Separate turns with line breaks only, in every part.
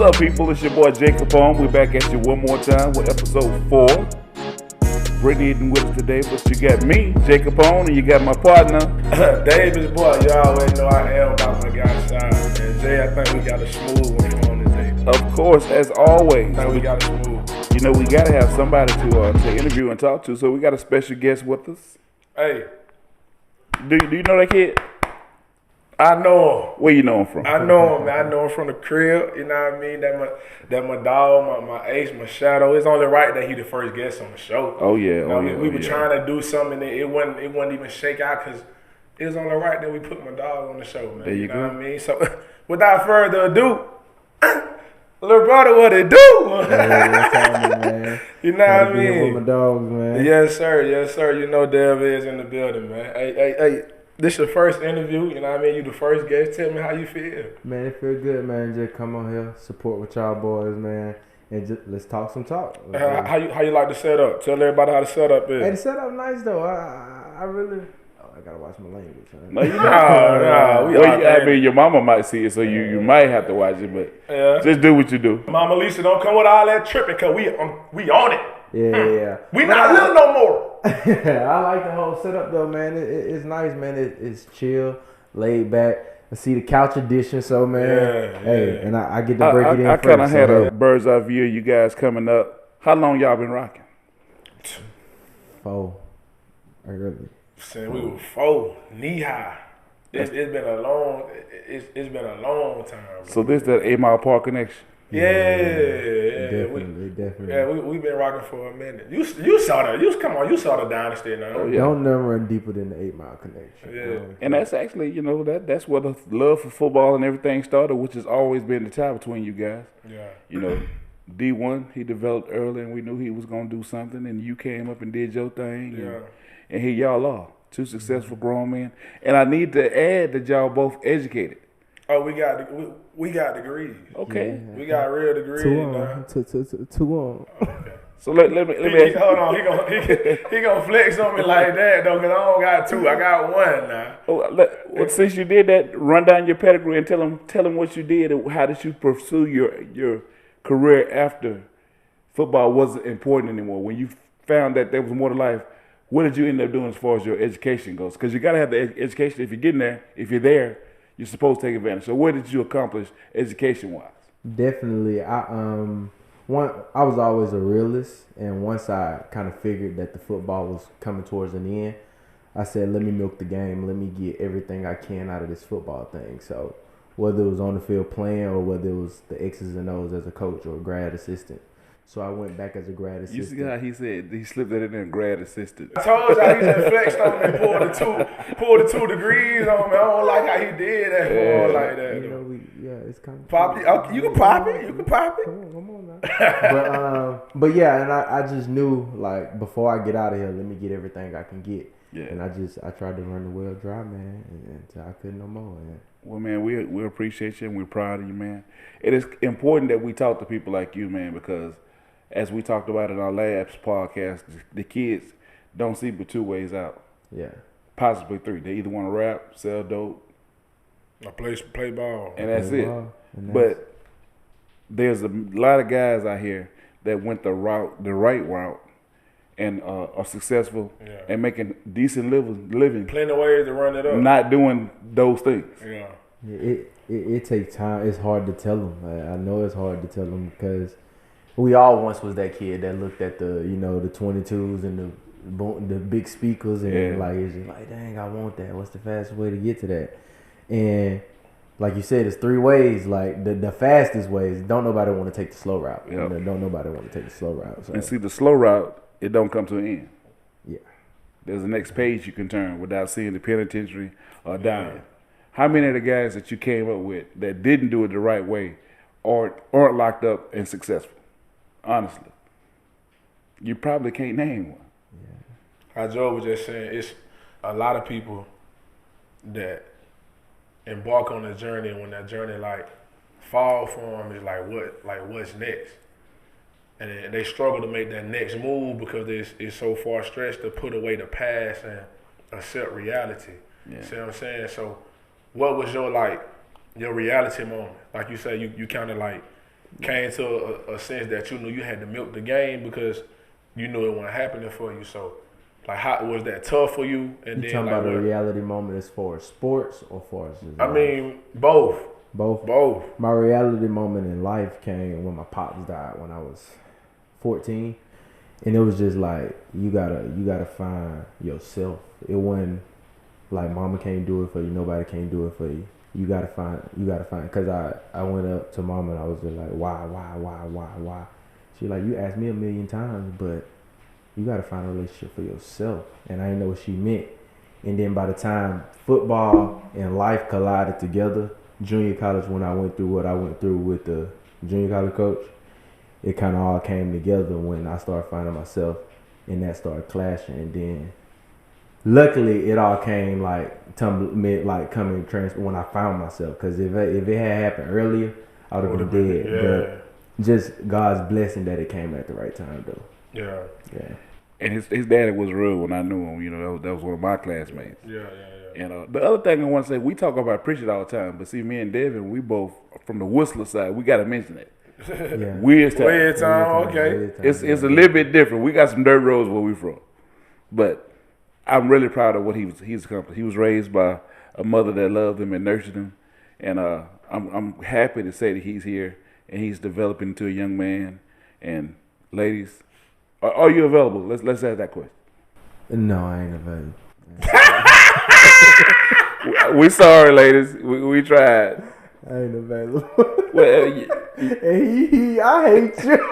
What's up, people? It's your boy Jacob Home. We're back at you one more time with episode 4. Brittany isn't with us today, but you got me, Jacob Home, and you got my partner,
Davis, boy. You always know I am about my guy Sean, man. Jay, I think we got a smooth one on today.
of course, as always.
I think we got a smooth.
You know, we got to have somebody to interview and talk to, so we got a special guest with us.
Hey.
Do you know that kid?
I know him.
Where you know him from?
I know him, man. I know him from the crib. You know what I mean? That my dog, my ace, my shadow. It's only right that he the first guest on the show.
Oh yeah.
You know, we were trying to do something, and it wouldn't even shake out because it was only right that we put my dog on the show, man.
There you
know
go.
what I mean? So without further ado, little brother, what it do?
Man.
You know what I
With
mean?
my dogs, man.
Yes, sir. Yes, sir. You know Dev is in the building, man. Hey. This your first interview, you know what I mean? You the first guest. Tell me how you feel.
Man, it feel good, man. Just come on here, support with y'all boys, man, and just let's talk some talk.
How you like the setup? Tell everybody how the setup is.
Hey, the setup nice though. I really. I gotta watch my language. Huh?
No, you
Nah.
I mean, your mama might see it, so you might have to watch it, but just do what you do.
Mama Lisa, don't come with all that tripping, cause we on it.
Yeah.
We not little no more.
I like the whole setup though, man. It's nice, man. It's chill, laid back. I see the couch edition, so man. Hey, and I get to break it in
I
first.
kind of had a bird's eye view of you guys coming up. How long y'all been rocking?
4 early.
Saying we were 4, knee high. It's been a long. It's been a long time. Bro.
So this that 8 Mile Park connection.
Yeah.
Definitely.
Yeah, we've been rocking for a minute. You saw that. You saw the dynasty now.
Oh, yeah.
Don't never run deeper than the 8 Mile connection.
Yeah.
And that's actually, that's where the love for football and everything started, which has always been the tie between you guys.
Yeah.
D1, he developed early, and we knew he was going to do something, and you came up and did your thing.
Yeah.
And here y'all are, 2 successful grown men. And I need to add that y'all both educated.
Oh, we got degrees.
Okay.
We got real degrees.
2 on. 2 on.
Okay.
So let me ask.
Hold on, he gonna flex on me like that though, cause I don't got 2, I got 1 now.
Well, since you did that, run down your pedigree and tell him what you did and how did you pursue your career after football wasn't important anymore. When you found that there was more to life, what did you end up doing as far as your education goes? Because you got to have the education if you're getting there. If you're there, you're supposed to take advantage. So what did you accomplish education-wise?
Definitely. I was always a realist, and once I kind of figured that the football was coming towards an end, I said, let me milk the game. Let me get everything I can out of this football thing. So whether it was on the field playing or whether it was the X's and O's as a coach or a grad assistant. So I went back as a grad assistant.
You see how he said he slipped that in there, grad assistant.
I told y'all he just flexed on me and pulled the 2 degrees on me. I don't like how he did that for all like that.
It's kind of
Pop it. Okay, you can pop it. You can pop it.
Come on now. but yeah, and I just knew, like, before I get out of here, let me get everything I can get.
Yeah.
And I tried to run the well dry, man, and I couldn't no more. Man.
Well, man, we appreciate you and we're proud of you, man. It is important that we talk to people like you, man, because as we talked about in our last podcast, the kids don't see but 2 ways out.
Yeah.
Possibly 3. They either want to rap, sell dope,
I play ball.
and that's it. But there's a lot of guys out here that went the right route, and are successful and making decent living.
Plenty of ways to run it up.
Not doing those things.
Yeah.
It takes time. It's hard to tell them. I know it's hard to tell them because we all once was that kid that looked at the the 22s and the big speakers and it's just like, dang, I want that. What's the fastest way to get to that? And like you said, it's 3 ways. Like the fastest way is don't nobody want to take the slow route.
Yep.
Don't nobody want to take the slow route. So.
And see, the slow route, it don't come to an end.
Yeah.
There's the next page you can turn without seeing the penitentiary or dying. How many of the guys that you came up with that didn't do it the right way aren't locked up and successful? Honestly. You probably can't name one.
How Joe was just saying, it's a lot of people that embark on a journey, and when that journey fall for them, it's what's next? And they struggle to make that next move because it's so far stretched to put away the past and accept reality.
Yeah.
See what I'm saying? So what was your reality moment? Like you said, you kind of came to a sense that you knew you had to milk the game because you knew it wasn't happening for you. So, like, how was that tough for you? And
You
then,
talking
like,
about a
what?
reality moment as far as sports or far as just
I
life?
mean, both.
Both. My reality moment in life came when my pops died when I was 14, and it was just like you gotta find yourself. It wasn't like mama can't do it for you, nobody can't do it for you. You gotta find. Cause I went up to mama and I was just like, why? She like, you asked me a million times, but you gotta find a relationship for yourself. And I didn't know what she meant. And then by the time football and life collided together, junior college, when I went through what I went through with the junior college coach, it kind of all came together when I started finding myself, and that started clashing. And then, luckily, it all came coming when I found myself. Because if it had happened earlier, I would have been dead.
Yeah.
But just God's blessing that it came at the right time, though.
Yeah.
Yeah.
And his daddy was real when I knew him. You know, that was one of my classmates.
Yeah.
And the other thing I want to say, we talk about Prichard all the time, but see, me and Devin, we both from the Whistler side. We got to mention it.
Yeah.
Weird time.
Weird time, okay.
Weird time.
It's a little bit different. We got some dirt roads where we from, but I'm really proud of what he's accomplished. He was raised by a mother that loved him and nurtured him, and I'm happy to say that he's here and he's developing into a young man. And ladies, are you available? Let's ask that question.
No, I ain't available.
We sorry, ladies. We tried.
I ain't available.
Well,
And I hate you.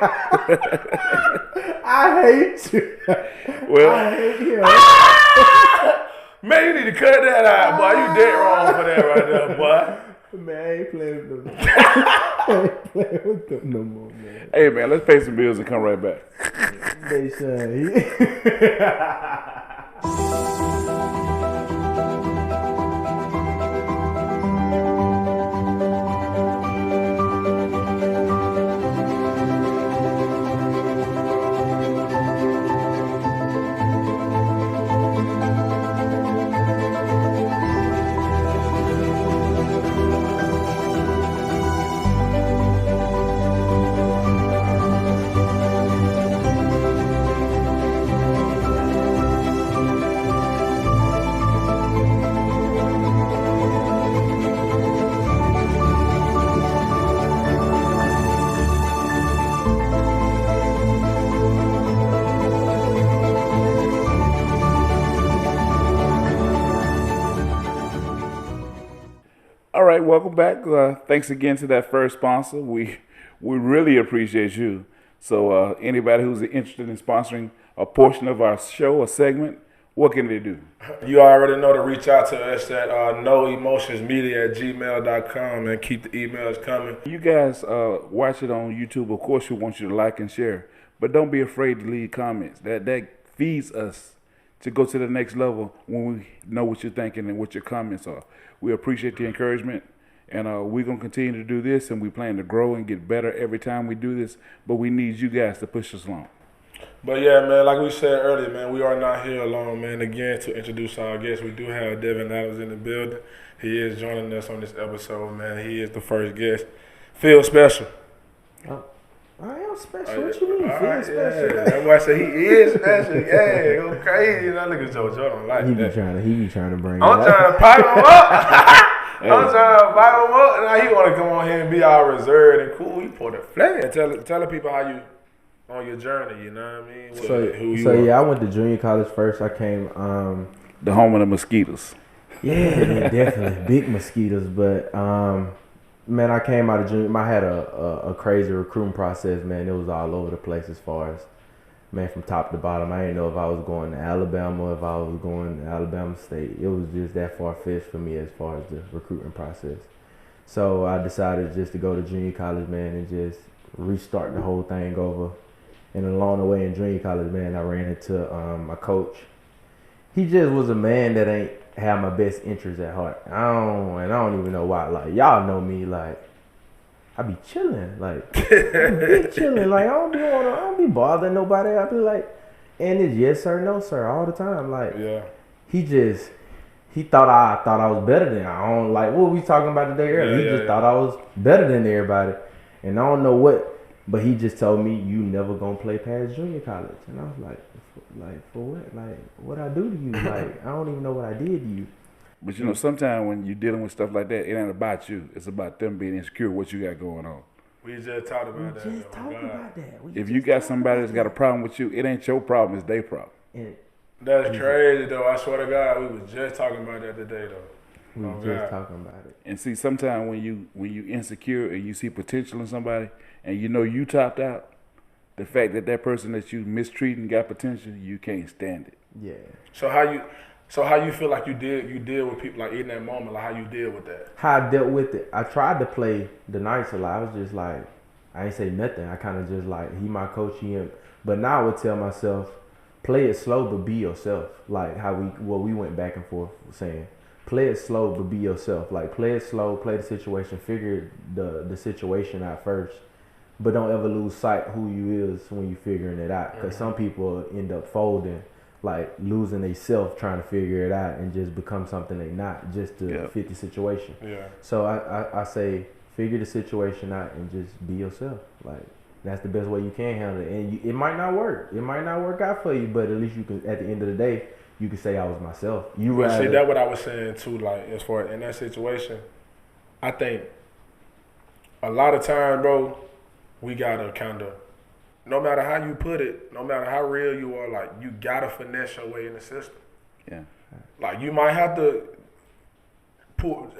I hate you.
well,
I hate him.
Man, you need to cut that out, boy. You dead wrong for that right there, boy.
Man, I ain't playing with them. I ain't playing with them no more, man.
hey man, let's pay some bills and come right back.
Deshaun,
All right, welcome back. Thanks again to that first sponsor. We really appreciate you. So anybody who's interested in sponsoring a portion of our show or segment, what can they do?
You already know to reach out to us at noemotionsmedia@gmail.com and keep the emails coming.
You guys watch it on YouTube. Of course, we want you to like and share, but don't be afraid to leave comments. That feeds us to go to the next level when we know what you're thinking and what your comments are. We appreciate the encouragement, and we're going to continue to do this, and we plan to grow and get better every time we do this, but we need you guys to push us along.
But yeah, man, like we said earlier, man, we are not here alone, man. Again, to introduce our guest, we do have Devin Adams in the building. He is joining us on this episode, man. He is the first guest. Feel special.
I am special. What you mean?
All
Feel
right,
special?
yeah. That's why I say he is special. Yeah, go crazy. That nigga Joe don't like
He be
that.
trying to bring.
I'm
it
trying to pipe him up. I'm trying to pipe him up. Now he want to come on here and be all reserved and cool. He pulled a flag. Tell the people how you on your journey. You know what I mean? Who you
So
are.
yeah, I went to junior college first. I came.
The home of the mosquitoes.
Yeah, definitely big mosquitoes. But man, I came out of junior. I had a crazy recruiting process. Man, it was all over the place as far as, man, from top to bottom. I didn't know if I was going to Alabama, if I was going to Alabama State. It was just that far-fetched for me as far as the recruiting process. So I decided just to go to junior college, man, and just restart the whole thing over. And along the way in junior college, man, I ran into my coach. He just was a man that ain't have my best interests at heart. I don't even know why. Like, y'all know me, like, I be chilling, like, I be chilling, like, I don't be bothering nobody. I be like, and it's yes sir, no sir, all the time. Like,
Yeah.
he thought I was better than I don't like what we talking about today earlier. He just thought I was better than everybody, And I don't know what, but he just told me you never gonna play past junior college. And I was like for what? Like what I do to you? Like I don't even know what I did to you.
But you know, sometimes when you're dealing with stuff like that, it ain't about you. It's about them being insecure what you got going on.
We just talked about that.
Just talked about that.
If you got somebody that's got a problem with you, it ain't your problem, it's their problem.
And
that's crazy though. I swear to God, we was just talking about that today though.
we were just talking about it.
And see, sometimes when you insecure and you see potential in somebody, and you know you topped out, the fact that that person that you mistreating got potential, you can't stand it.
Yeah.
So how you feel like you deal with people like in that moment, like how you deal with that?
How I dealt with it, I tried to play the nice a lot. I was just like, I ain't say nothing. I kind of just like, he my coach, but now I would tell myself, play it slow, but be yourself. Like what we went back and forth saying. Play it slow, but be yourself. Like play it slow, play the situation, figure the situation out first. But don't ever lose sight who you is when you figuring it out. Because some people end up folding, like losing they self trying to figure it out and just become something they not just to fit the situation.
Yeah.
So I say figure the situation out and just be yourself. Like that's the best way you can handle it. And it might not work. It might not work out for you, but at least you can. At the end of the day, you can say I was myself. You rather
see, that's what I was saying too. Like as far in that situation, I think a lot of time, bro, we gotta kind of, no matter how you put it, no matter how real you are, like you gotta finesse your way in the system.
Yeah.
Like you might have to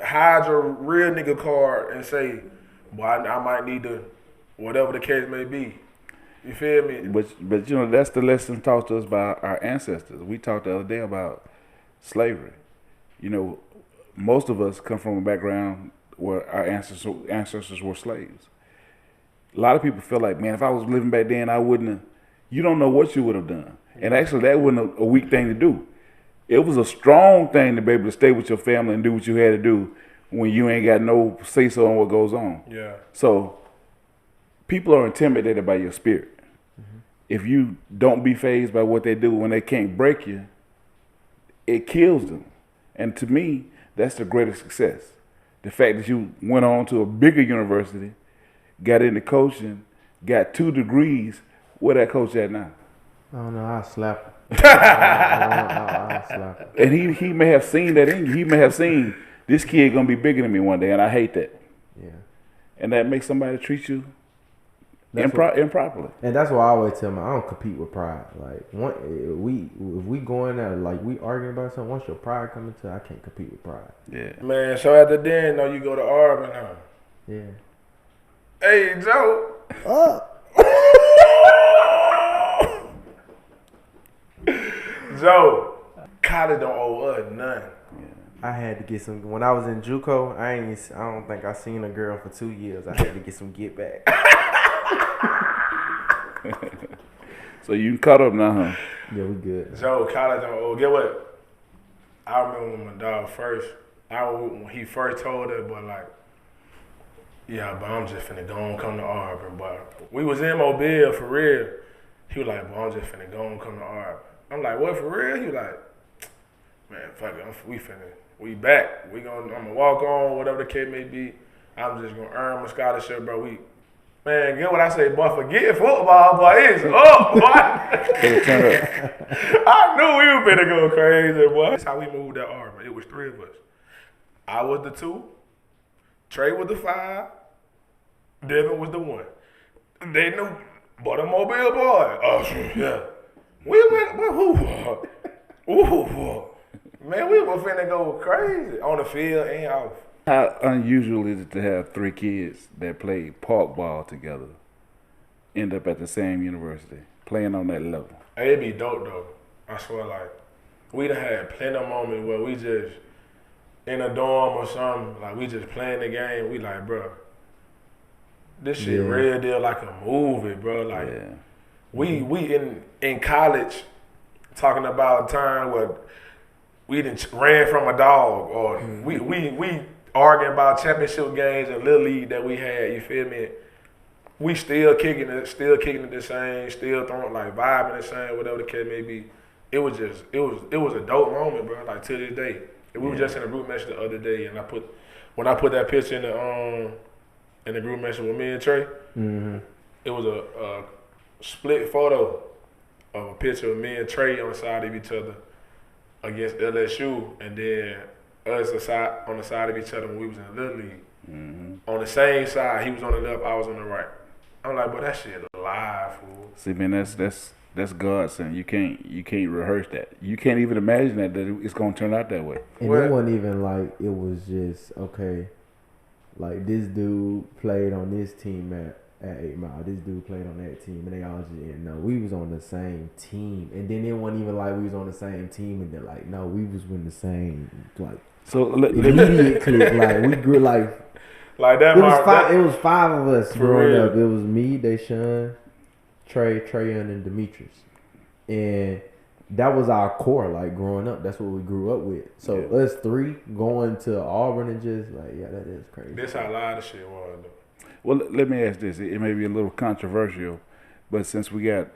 hide your real nigga card and say, well, I might need to, whatever the case may be. You feel me?
But you know, that's the lesson taught to us by our ancestors. We talked the other day about slavery. You know, most of us come from a background where our ancestors were slaves. A lot of people feel like, man, if I was living back then, I wouldn't have. You don't know what you would have done. And actually, that wasn't a weak thing to do. It was a strong thing to be able to stay with your family and do what you had to do when you ain't got no say-so on what goes on.
Yeah.
So people are intimidated by your spirit. Mm-hmm. If you don't be fazed by what they do when they can't break you, it kills them. And to me, that's the greatest success. The fact that you went on to a bigger university, got into coaching, got 2 degrees, where that coach at now?
I don't know, I'll slap him. I'll slap him.
And he may have seen that in you. He may have seen this kid gonna be bigger than me one day, and I hate that.
Yeah.
And that makes somebody treat you
That's
improperly.
And that's why I always tell them I don't compete with pride. Like if we going there, like we arguing about something, once your pride comes into, I can't compete with pride.
Yeah.
Man, so after then, though, you go to Auburn, huh?
Yeah.
Hey, Joe. Joe, college don't owe us none.
I had to get some. When I was in JUCO, I don't think I seen a girl for 2 years. I had to get some get back.
So you caught up now, huh?
Yeah, we good.
Joe, college don't owe. Get what? I remember when my dog when he first told us, but like, yeah, but I'm just finna go and come to Auburn. But we was in Mobile for real. He was like, but I'm just finna go and come to Auburn. I'm like, what, for real? He was like, man, fuck it, we back. I'm gonna walk on, whatever the case may be. I'm just gonna earn my scholarship, bro. Man, get what I say, boy, forget football, boy. It's up, boy. I knew we were finna go crazy, boy. That's how we moved to Auburn. It was 3 of us. I was the 2. Trey was the 5. Devin was the 1. They knew, but a Mobile boy. Oh, yeah. We went, ooh, man, we were finna go crazy on the field and off.
How unusual is it to have 3 kids that play park ball together, end up at the same university, playing on that level?
Hey, it'd be dope though. I swear, like, we done had plenty of moments where we just in a dorm or something, like we just playing the game. We like, bro, this shit real deal, like a movie, bro. Like, we in college talking about a time where we ran from a dog, or we arguing about championship games and little league that we had. You feel me? We still kicking it the same, still throwing, like, vibing the same, whatever the case may be. It was a dope moment, bro. Like, to this day. And we were just in a group message the other day, and when I put that picture in the group mentioned with me and Trey.
Mm-hmm.
It was a split photo of a picture of me and Trey on the side of each other against LSU, and then us on the side of each other when we was in the Little League.
Mm-hmm.
On the same side, he was on the left, I was on the right. I'm like, but that shit alive, fool.
See, man, that's godsend. You can't rehearse that. You can't even imagine that it's gonna turn out that way.
And it wasn't even like it was just okay. Like this dude played on this team at 8 Mile. This dude played on that team, and they all just didn't know. We was on the same team, and then it wasn't even like we was on the same team, and then like no, we was in the same like.
So
immediate click, like we grew like
that.
It was five of us growing
real.
up. It was me, Deshaun, Trayon, and Demetrius, and that was our core. Like growing up, that's what we grew up with. So us three going to Auburn and just like that is crazy.
This how loud the shit was though.
Well, let me ask this. It may be a little controversial, but since we got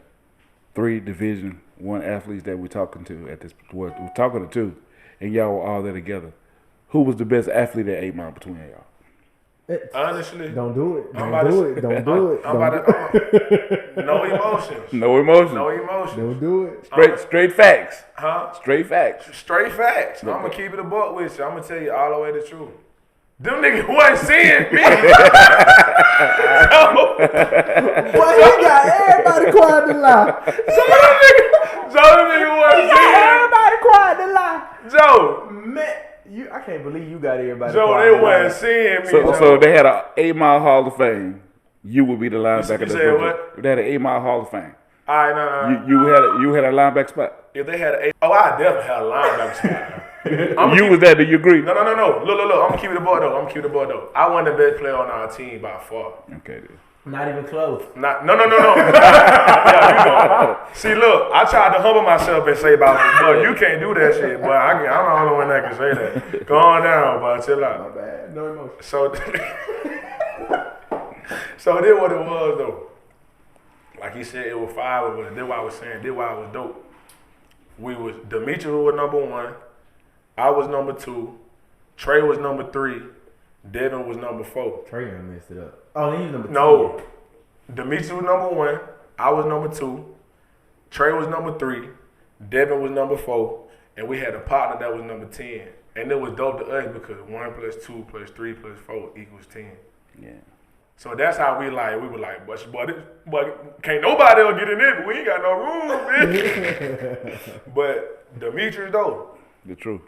3 Division I athletes that we're talking to at this, we're talking to 2, and y'all were all there together, who was the best athlete at 8 Mile between y'all?
Honestly,
don't do it.
I'm
Don't do it. Don't do it.
No emotions.
No emotion.
No emotions.
Don't do it.
Straight facts.
Huh?
Straight facts.
Straight facts. I'm gonna keep it a buck with you. I'm gonna tell you all the way the truth. Them niggas wasn't seeing me.
Boy, he got everybody quiet to lie.
Them niggas wasn't seeing me.
Everybody quiet to lie.
Joe.
Man, I can't believe you got everybody
Joe,
quiet
they
to lie.
wasn't seeing me.
So they had a 8 Mile Hall of Fame. You would be the linebacker.
You said what?
If they had an 8 Mile Hall of Fame.
All right, no.
You had a linebacker spot.
If they had I definitely had a linebacker spot.
You was there. Do you agree?
No. Look. I'm gonna keep it a boy though. I wasn't the best player on our team by far.
Okay, then.
Not even close.
No. Yeah, you know. See, look, I tried to humble myself and say about me, but you can't do that shit. But I'm the only one that can say that. Go on down, but chill out.
My bad. No emotion.
So then what it was though. Like he said, it was 5 of us. That's why I was saying. That's why I was dope. Demetrius was number 1. I was number 2. Trey was number 3. Devin was number 4.
Trey messed it up. Oh, then he's number 2.
No. Demetrius was number 1. I was number 2. Trey was number 3. Devin was number 4. And we had a partner that was number 10. And it was dope to us because 1 + 2 + 3 + 4 = 10.
Yeah.
So that's how we were like, but can't nobody else get in it, but we ain't got no room, bitch. But Demetrius though.
The truth.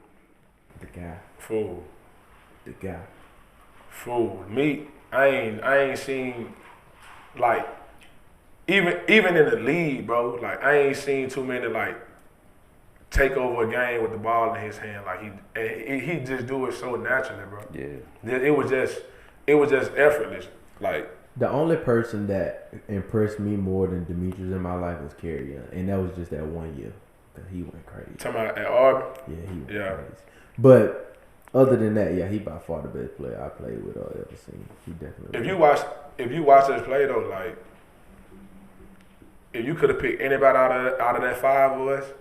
The guy.
Fool.
The guy.
Fool. Me, I ain't seen like even in the league, bro, like I ain't seen too many like take over a game with the ball in his hand. Like he just do it so naturally, bro.
Yeah.
It was just effortless. Like
the only person that impressed me more than Demetrius in my life was Kerry, and that was just that 1 year. Cause he went crazy.
Talking about at Auburn?
Yeah, he went crazy. But other than that, yeah, he by far the best player I played with or ever seen. He definitely.
If you watch us play though, like if you could have picked anybody out of that 5 of us,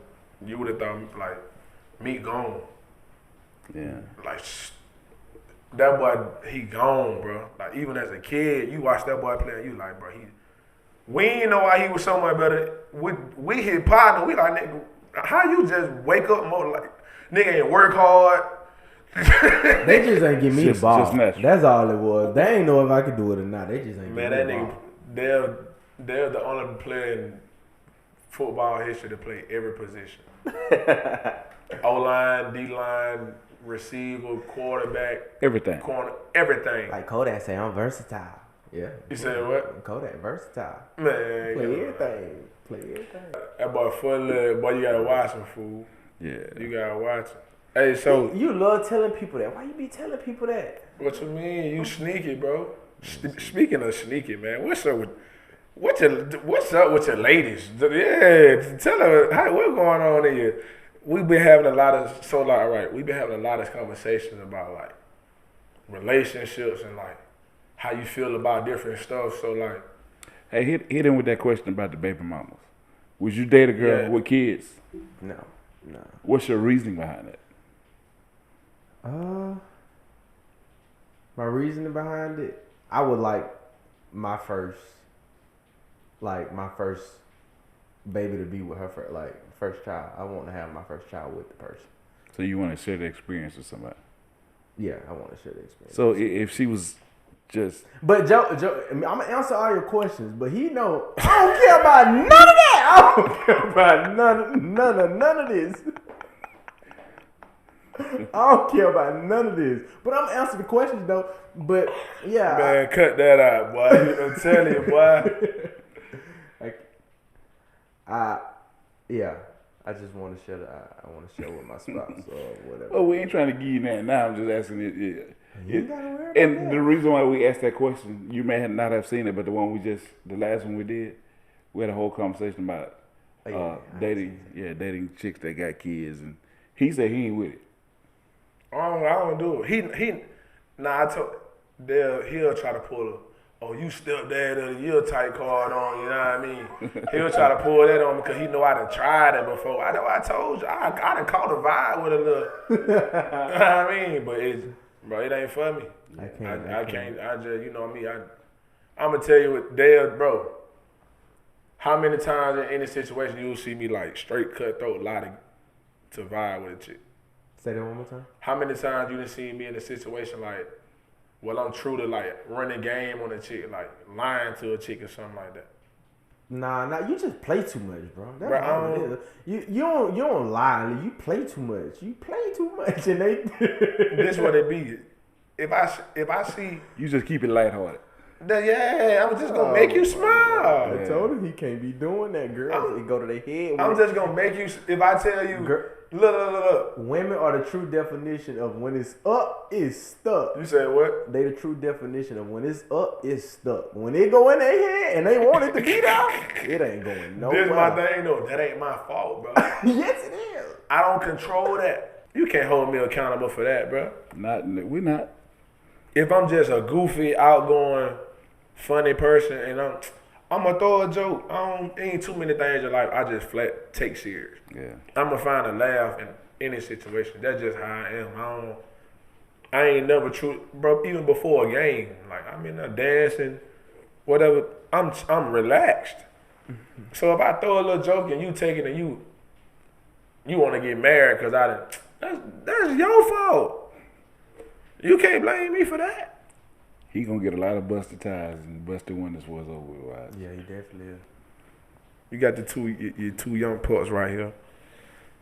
you would have thought like me gone.
Yeah.
Like that boy, he gone, bro. Like even as a kid, you watch that boy play, and you like, bro, we ain't know why he was so much better. We hit partner. We like, nigga, how you just wake up more like nigga ain't work hard.
They just ain't give me the ball.
Just
that's all it was. They ain't know if I could do it or not. They just ain't.
Man,
give me
that
the
nigga,
ball.
they're the only player in football history to play every position. O-line, D-line, receiver, quarterback,
Everything.
corner, everything.
Like Kodak say, I'm versatile. Yeah.
You said what?
Kodak versatile.
Man,
Play everything. Play everything.
that boy foot boy, you gotta watch him, fool.
Yeah.
You gotta watch him. Hey, so
You love telling people that. Why you be telling people that?
what you mean? You sneaky, bro. Speaking of sneaky, man, what's up with your ladies? Yeah, tell her what's going on in here. We've been having a lot of we've been having a lot of conversations about like relationships and like how you feel about different stuff. So like,
Hey, hit him with that question about the baby mamas. Would you date a girl
Yeah.
with kids?
No.
What's your reasoning behind that?
My reasoning behind it, I would like my first baby to be with her first child. I want to have my first child with the person.
So you want to share the experience with somebody?
Yeah, I want to share the experience.
So if she was just...
But Joe, I'm going to answer all your questions, but he know, I don't care about none of that. I don't care about none of this. I don't care about none of this. But I'm going to answer the questions, though. But, yeah.
Man, cut that out, boy. I'm telling you, boy.
Yeah. I just want to share. I want to share with my spouse or whatever.
Well, we ain't trying to give you that now. I'm just asking it.
You gotta worry about
and
that.
the reason why we asked that question, you may not have seen it, but the last one we did, we had a whole conversation about dating chicks that got kids, and he said he ain't with it.
I don't do it. I told he'll try to pull you stepdad of the year type card on, you know what I mean? He'll try to pull that on me because he know I done tried it before. I know I told you, I done caught a vibe with a little, you know what I mean? But it ain't for me. I can't, I just, you know me, I'm going to tell you what, bro, how many times in any situation you'll see me like straight cutthroat lie to vibe with a chick?
Say that one more time.
How many times you done seen me in a situation like, well, I'm true to like running game on a chick, like lying to a chick or something like that.
Nah, you just play too much, bro. That's
bro,
all it is. You don't lie. You play too much. You play too much, and they.
This what it be. If I see
you just keep it lighthearted.
I'm just gonna make you smile.
I told him he can't be doing that, girl. It go to their head.
I'm just gonna make you. If I tell you, girl, look.
Women are the true definition of when it's up, it's stuck.
You said what?
They the true definition of when it's up, it's stuck. When it go in their head and they want it to be down, it ain't going nowhere.
This is my thing though. That ain't my fault, bro.
Yes, it is.
I don't control that. You can't hold me accountable for that, bro.
We're not.
If I'm just a goofy, outgoing, funny person and I'm gonna throw a joke. Ain't too many things in life I just flat take serious.
Yeah.
I'm gonna find a laugh in any situation. That's just how I am. I ain't never true, bro. Even before a game, like I'm in there dancing, whatever. I'm relaxed. So if I throw a little joke and you take it and you want to get married because that's your fault. You can't blame me for that.
He gonna get a lot of busted tires and busted windows for his over with, right?
Yeah, he definitely is.
You got your two young pups right here.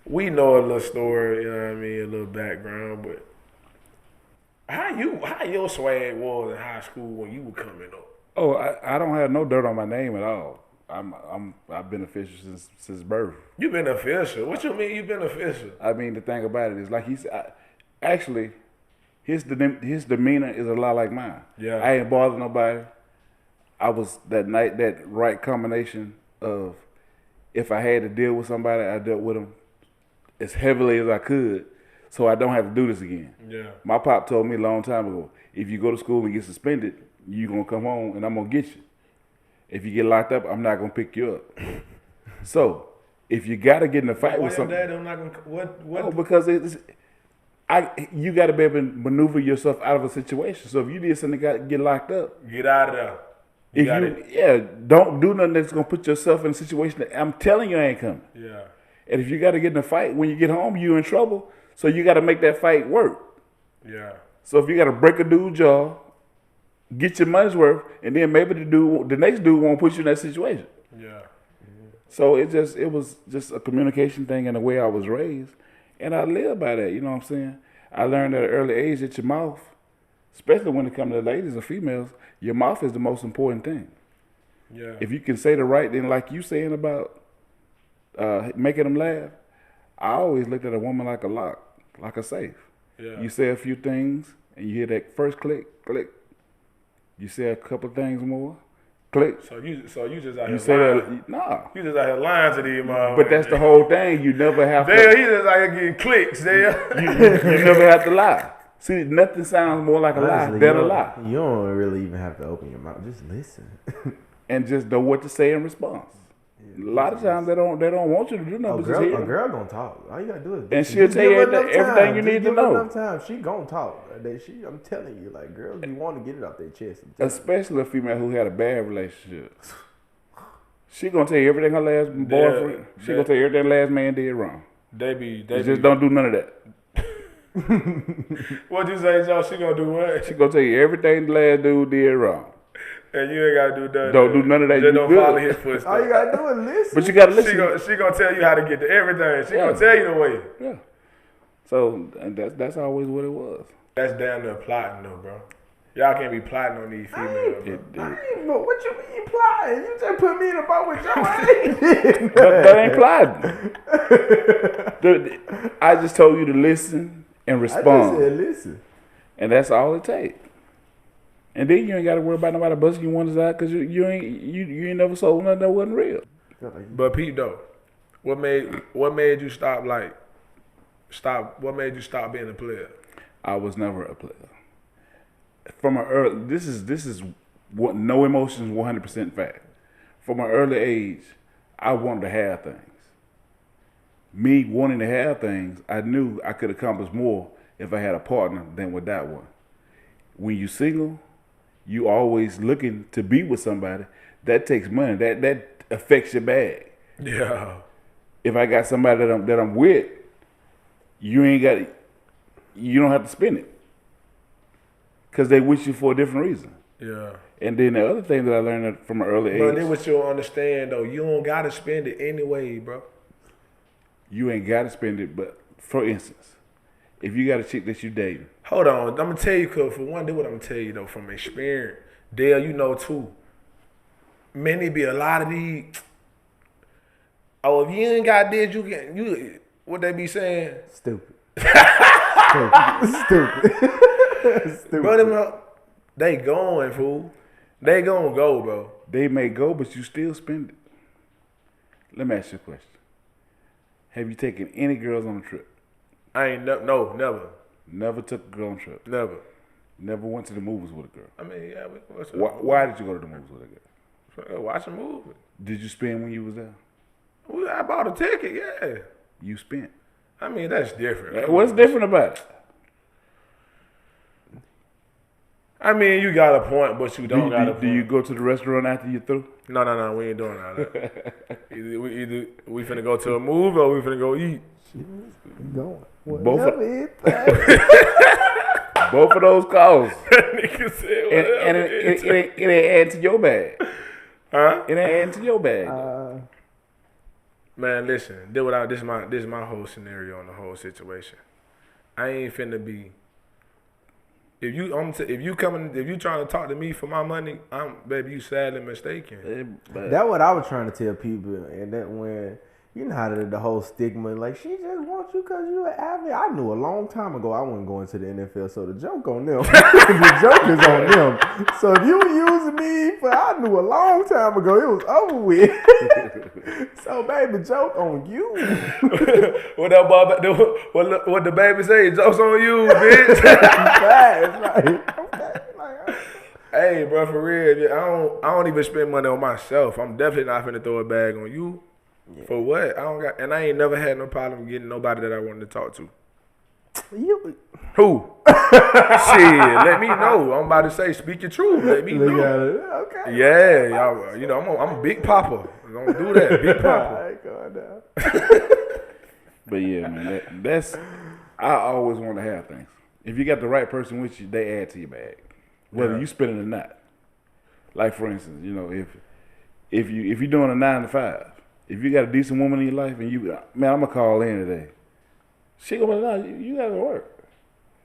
We know a little story, you know what I mean, a little background, but how your swag was in high school when you were coming up?
Oh, I don't have no dirt on my name at all. I've been official since birth.
You been official? What you mean you been official?
I mean, the thing about it is, like he said, actually, his demeanor is a lot like mine.
Yeah.
I ain't bothered nobody. I was that right combination of if I had to deal with somebody, I dealt with them as heavily as I could, so I don't have to do this again.
Yeah.
My pop told me a long time ago, if you go to school and get suspended, you gonna come home and I'm gonna get you. If you get locked up, I'm not gonna pick you up. So if you gotta get in a fight with somebody,
dad, I'm not gonna what?
Oh, because you got to be able to maneuver yourself out of a situation. So if you did something to get locked up,
get out of there.
Don't do nothing that's gonna put yourself in a situation that I'm telling you ain't coming.
Yeah.
And if you got to get in a fight when you get home, you in trouble. So you got to make that fight work.
Yeah.
So if you got to break a dude's jaw, get your money's worth, and then maybe the next dude won't put you in that situation.
Yeah.
Mm-hmm. So it was just a communication thing and the way I was raised. And I live by that, you know what I'm saying? I learned at an early age that your mouth, especially when it comes to ladies or females, your mouth is the most important thing.
Yeah.
If you can say the right thing, like you saying about making them laugh, I always looked at a woman like a lock, like a safe.
Yeah.
You say a few things, and you hear that first click, click. You say a couple things more, click.
So you just out
You
here
say
lying.
that, nah.
You just out here lying to these motherfuckers.
But that's the whole thing. You never have to.
He just out here getting clicks, there.
You never have to lie. See, nothing sounds more like a lie than a lie.
You don't really even have to open your mouth. Just listen.
And just know what to say in response. A lot of times they don't want you to do nothing.
A girl gonna talk. All you gotta do is
and she'll tell you everything you need to know.
Enough time, she gonna talk. I'm telling you, like girls, you want to get it off their chest.
Especially a female who had a bad relationship. She gonna tell you everything her last boyfriend. She gonna tell you everything last man did wrong. They just don't do none of that.
What you say, Joe? She gonna do what?
She gonna tell you everything the last dude did wrong.
And you ain't gotta do that.
Don't do none of that.
Just don't follow his footsteps.
All you gotta do is listen.
But you gotta listen.
She gonna tell you how to get to everything. She gonna tell you the way.
Yeah. So and that's always what it was.
That's down there plotting though, bro. Y'all can't be plotting on these females, bro.
But what you mean plotting? You just put me in a boat with your ass.
That ain't plotting. I just told you to listen and respond.
I just said listen.
And that's all it takes. And then you ain't got to worry about nobody busting you one out because you ain't never sold nothing that wasn't real.
But Pete though, what made you stop what made you stop being a player?
I was never a player. From an early, this is what no emotions, 100% fact. From an early age, I wanted to have things. Me wanting to have things, I knew I could accomplish more if I had a partner than with that one. When you single, you always looking to be with somebody. That takes money. That affects your bag.
Yeah.
If I got somebody that I'm with, you don't have to spend it. Because they with you for a different reason.
Yeah.
And then the other thing that I learned from an early age.
But then what you'll understand though, you don't gotta spend it anyway, bro.
You ain't gotta spend it, but for instance, if you got a chick that you dating.
Hold on, I'm gonna tell you, cause for one, do what I'm gonna tell you though, from experience. Dale, you know too. Many be a lot of these. Oh, if you ain't got this, what they be saying?
Stupid. Stupid.
Bro, they going, fool. They gonna go, bro.
They may go, but you still spend it. Let me ask you a question. Have you taken any girls on a trip?
I ain't no, never.
Never took a girl on a trip?
Never.
Never went to the movies with a girl?
I mean, yeah.
Why did you go to the movies with a girl?
Watch a movie.
Did you spend when you was there?
Well, I bought a ticket, yeah.
You spent.
I mean, that's different.
What's different about it?
I mean, you got a point, but you don't got a point.
Do you go to the restaurant after you through?
No, we ain't doing all that. either we finna go to a movie or we finna go eat.
Going.
Both of those calls.
Nigga said,
and it ain't adding to your bag.
Huh?
It ain't adding to your bag.
Man, listen. This is my whole scenario on the whole situation. I ain't finna be. If you trying to talk to me for my money, baby, you sadly mistaken.
That's what I was trying to tell people, and that when you know how the whole stigma, like she just wants you because you're an athlete. I knew a long time ago I wasn't going to the NFL, so the joke on them. The joke is on them. So if you were using me, I knew a long time ago it was over with. So baby, joke on you.
What the baby say? Joke's on you, bitch. Hey, bro, for real, I don't even spend money on myself. I'm definitely not finna throw a bag on you. Yeah. For what? I ain't never had no problem getting nobody that I wanted to talk to.
You.
Who? Shit, let me know. I'm about to say, speak your truth. Let me know.
Okay.
Yeah, y'all. You know, I'm a big papa. Don't do that, big papa.
I ain't going down.
But yeah, man, that's. I always want to have things. If you got the right person with you, they add to your bag, whether you spend it or not. Like for instance, you know, if you're doing a 9 to 5. If you got a decent woman in your life and I'm gonna call in today. She gonna be like, no, you gotta work.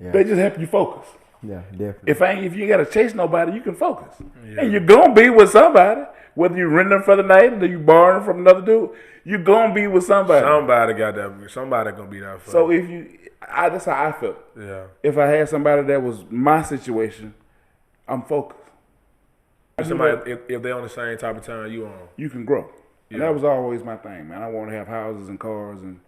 Yeah. They just help you focus.
Yeah, definitely.
If you gotta chase nobody, you can focus. Yeah. And you're gonna be with somebody. Whether you rent them for the night or you borrow them from another dude, you're gonna be with somebody.
Somebody gonna be there for
so you. That's how I felt.
Yeah.
If I had somebody that was my situation, I'm focused.
Somebody, if they're on the same type of time you on,
you can grow. And that was always my thing, man. I want to have houses and cars and,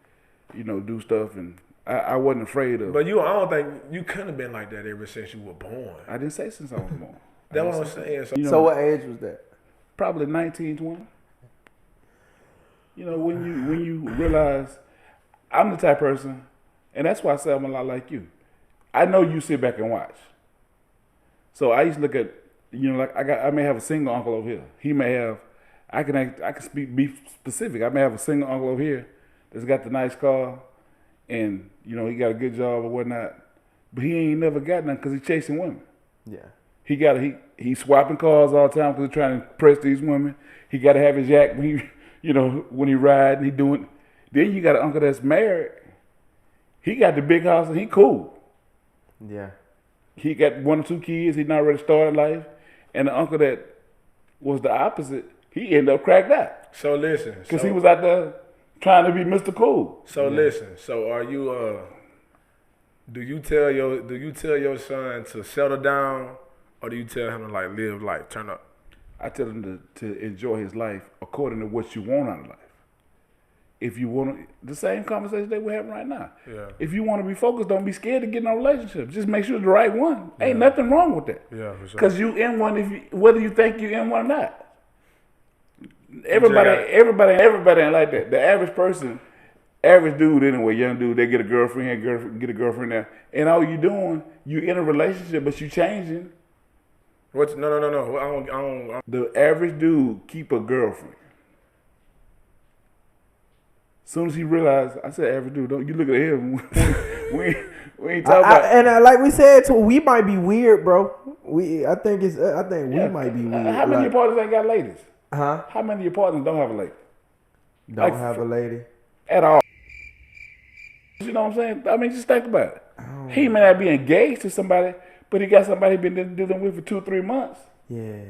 do stuff. And I wasn't afraid of.
But I don't think you couldn't have been like that ever since you were born.
I didn't say since I was born.
That's what I'm saying.
So what age was that?
Probably 19, 20. You know, when you realize I'm the type of person, and that's why I say I'm a lot like you. I know you sit back and watch. So I used to look at, you know, like I may have a single uncle over here. He may have, I can be specific. I may have a single uncle over here that's got the nice car, and you know he got a good job or whatnot, but he ain't never got nothing because he's chasing women.
Yeah.
He's swapping cars all the time because he's trying to impress these women. He got to have his yak when he, you know, when he ride and he doing. Then you got an uncle that's married. He got the big house and he cool.
Yeah.
He got 1 or 2 kids. He not ready to start life. And the uncle that was the opposite, he ended up cracked out.
So listen,
Because he was out there trying to be Mr. Cool.
So listen, so are you? Do you tell your son to settle down, or do you tell him to like live life, turn up?
I tell him to enjoy his life according to what you want out of life. If you want the same conversation that we're having right now.
Yeah.
If you want to be focused, don't be scared to get in a relationship. Just make sure it's the right one. Ain't nothing wrong with that.
Yeah, for sure.
Because you in one, whether you think you in one or not. Everybody ain't like that. The average person, average dude anyway, young dude, they get a girlfriend here, get a girlfriend there, and all you doing, you in a relationship, but you changing.
What's no. I don't.
The average dude keep a girlfriend. Soon as he realized, I said, average dude, don't you look at him. we ain't talking about.
And like we said, too, we might be weird, bro. I think we might be weird.
How many of your partners ain't got ladies?
Huh?
How many of your partners don't have a lady?
Don't have a lady
at all. You know what I'm saying? I mean, just think about it. He may not be engaged to somebody, but he got somebody he been dealing with for 2-3 months.
Yeah.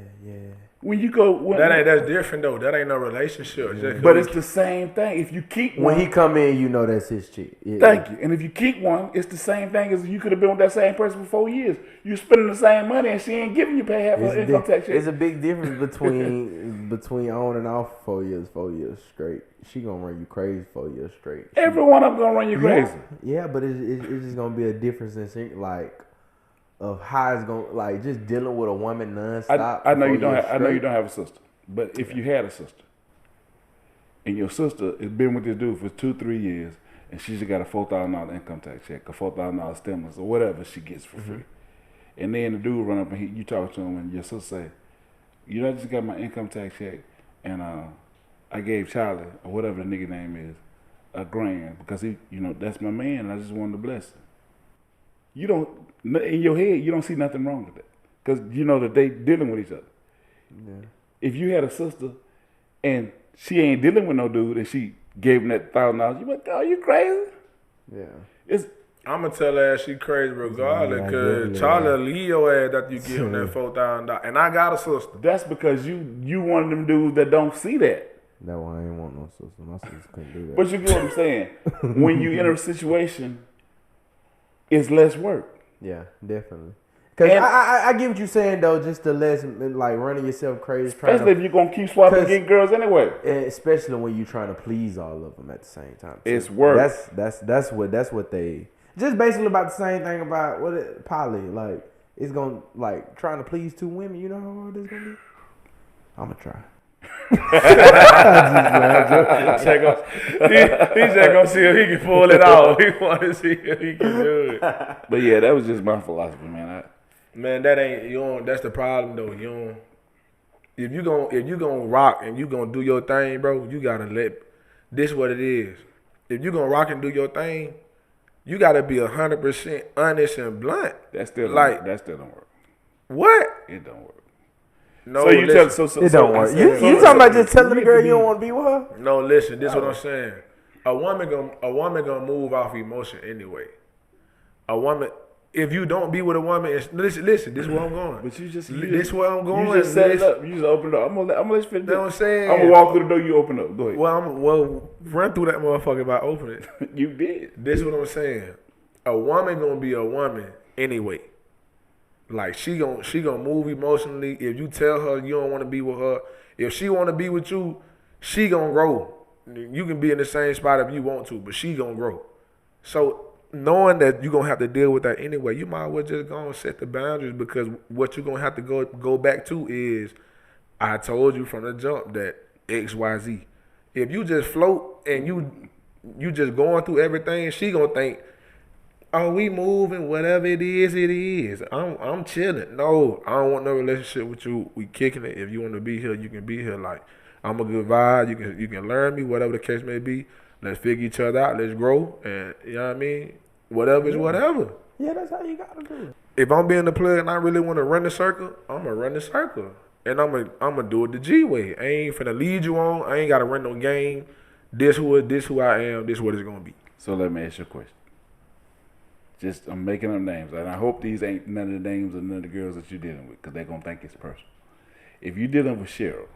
When you go,
that's different though. That ain't no relationship.
Yeah. But it's the same thing. If you keep one,
when he come in, you know that's his chick. Yeah.
Thank you. And if you keep one, it's the same thing as you could have been with that same person for 4 years. You spending the same money, and she ain't giving you pay half her income tax.
There's a big difference between on and off 4 years straight. She gonna run you crazy 4 years straight.
Everyone I'm gonna run you crazy.
Yeah, but it's just gonna be a difference in like of how it's gonna like just dealing with a woman nonstop.
I know you don't. I know you don't have a sister, but if you had a sister, and your sister has been with this dude for 2-3 years, and she's got a $4,000 income tax check, a $4,000 stimulus, or whatever she gets for free, and then the dude run up and you talk to him, and your sister say, "You know, I just got my income tax check, and I gave Charlie or whatever the nigga name is $1,000 because he, you know, that's my man, and I just wanted to bless him." You don't, in your head, you don't see nothing wrong with that because you know that they dealing with each other. Yeah. If you had a sister and she ain't dealing with no dude and she gave him that $1,000, you like, "Oh, you crazy?" Yeah.
I'm gonna tell her she crazy regardless, because Charlie leave your ass after you give him that $4,000, and I got a sister.
That's because you one of them dudes that don't see that.
That's why I ain't want no sister. My sister couldn't do that.
But you get what I'm saying. When you enter a situation, it's less work.
Yeah, definitely. Because I get what you're saying, though, just to less, like, running yourself crazy.
Especially if you're going to keep swapping and getting girls anyway.
Especially when you're trying to please all of them at the same time. Too.
It's work.
That's what they... Just basically about the same thing about poly. Like, it's going to, like, trying to please 2 women. You know how hard it's going to be? I'm going to try.
He's just gonna see if he can pull it off. He want to see if he can do it.
But yeah, that was just my philosophy, man.
Man, that ain't you don't. That's the problem though. You don't. If you gonna rock and you gonna do your thing, bro, you gotta let. This what it is. If you gonna rock and do your thing, you gotta be 100% honest and blunt.
That still don't work.
What?
It don't work.
No,
so you tell it don't work. You talking about just telling the girl you don't want to be with her?
No, listen. This is what I'm saying. A woman gonna move off emotion anyway. A woman, if you don't be with a woman, listen. This is where I'm going.
But this
is where I'm going.
You just set it up. You just open it up. I'm gonna let you finish.
You know what I'm saying?
I'm gonna walk through the door. You open up. Go ahead.
Well, run through that motherfucker if I open it.
You did.
This is what I'm saying. A woman gonna be a woman anyway. Like she gonna move emotionally. If you tell her you don't want to be with her, if she want to be with you, she gonna grow. You can be in the same spot if you want to, but she gonna grow. So knowing that you gonna have to deal with that anyway, you might as well just go and set the boundaries, because what you're gonna have to go back to is, I told you from the jump that XYZ. If you just float and you just going through everything, she gonna think, oh, we moving, whatever it is, it is. I'm chilling. No, I don't want no relationship with you. We kicking it. If you want to be here, you can be here. Like, I'm a good vibe. You can learn me, whatever the case may be. Let's figure each other out. Let's grow. And you know what I mean? Whatever is whatever.
Yeah, that's how you gotta do it.
If I'm being the player and I really want to run the circle, I'm gonna run the circle. And I'm gonna do it the G way. I ain't finna lead you on. I ain't gotta run no game. This who I am. This what it's gonna be.
So let me ask you a question. I'm making up names, and I hope these ain't none of the names of none of the girls that you're dealing with, because they're gonna think it's personal. If you're dealing with Cheryl,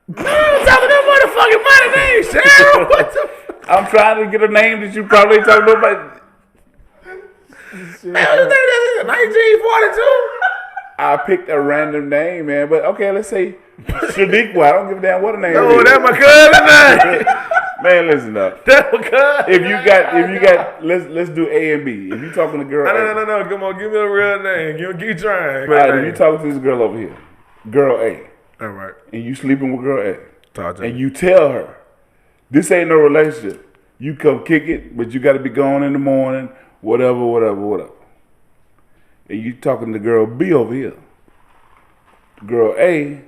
I'm talking that motherfucking money name, Cheryl. What the fuck?
I'm trying to get a name that you probably ain't talking about.
Man, I think that's 1942.
I picked a random name, man. But okay, let's say Shadiqua. I don't give a damn what a name
No,
is.
that's my cousin name.
Man, listen up.
That's my cousin.
If you got, let's do A and B. If you talking to girl,
No. Come on, give me a real name. Keep trying.
All right, if you talking to this girl over here, girl A,
All right.
and you sleeping with girl A,
Talk to
and
me.
you tell her, this ain't no relationship. You come kick it, but you got to be gone in the morning, whatever. And you talking to girl B over here. Girl A,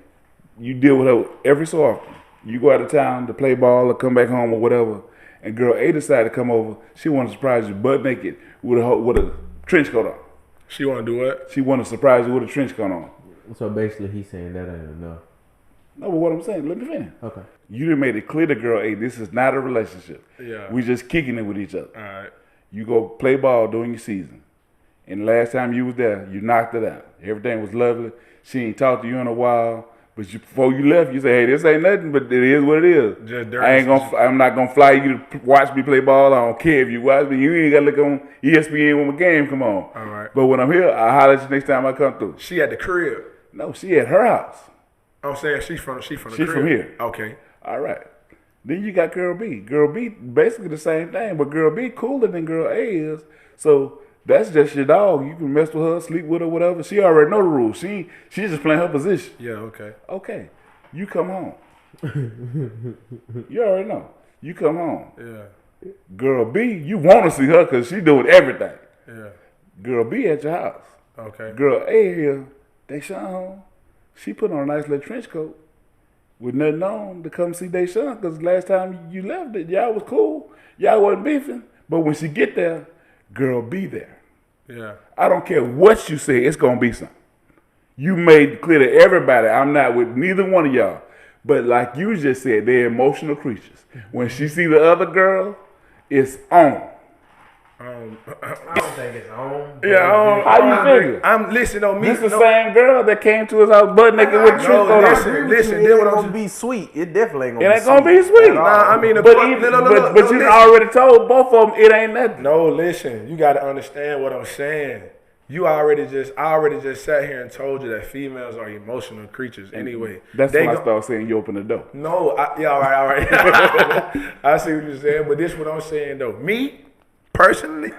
you deal with her every so often. You go out of town to play ball or come back home or whatever, and girl A decided to come over. She want to surprise you butt naked with a trench coat on.
She want to do what?
She want to surprise you with a trench coat on.
So basically, he's saying that ain't enough.
No, but what I'm saying, let me finish.
Okay.
You done made it clear to girl A, this is not a relationship.
Yeah.
We just kicking it with each other.
All right.
You go play ball during your season. And the last time you was there, you knocked it out. Everything was lovely. She ain't talked to you in a while. But before you left, you say, hey, this ain't nothing, but it is what it is.
Just
I'm not gonna fly you to watch me play ball. I don't care if you watch me. You ain't gotta look on ESPN when my game come on.
All right.
But when I'm here, I'll holler at you next time I come through.
She at the crib.
No, she at her house.
I'm saying she's from the
She's
crib.
from here.
Okay.
All right. Then you got girl B. Girl B, basically the same thing, but girl B cooler than girl A is. So that's just your dog. You can mess with her, sleep with her, whatever. She already know the rules. She's just playing her position.
Yeah, okay.
Okay. You come home. You already know. You come home.
Yeah.
Girl B, you want to see her because she doing everything.
Yeah.
Girl B at your house.
Okay.
Girl A here, Deshaun, she put on a nice little trench coat with nothing on to come see Deshaun, because last time you left it, y'all was cool. Y'all wasn't beefing. But when she get there, girl B there.
Yeah.
I don't care what you say, it's going to be something. You made it clear to everybody, I'm not with neither one of y'all. But like you just said, they're emotional creatures. When she see the other girl, it's on.
I don't think it's on.
Yeah,
How you figure?
I'm listening on me.
This the same girl that came to his house butt naked with the
No,
trench coat on.
listen,
It
then
ain't
what
gonna
I'm
be sweet. It definitely ain't
It
gonna
ain't gonna be sweet.
Nah, I mean,
but you
listen.
already told both of them it ain't nothing.
No, listen. You got to understand what I'm saying. I already just sat here and told you that females are emotional creatures. Anyway,
That's when I start saying you open the door.
No, all right. I see what you're saying, but this is what I'm saying though. Me, personally,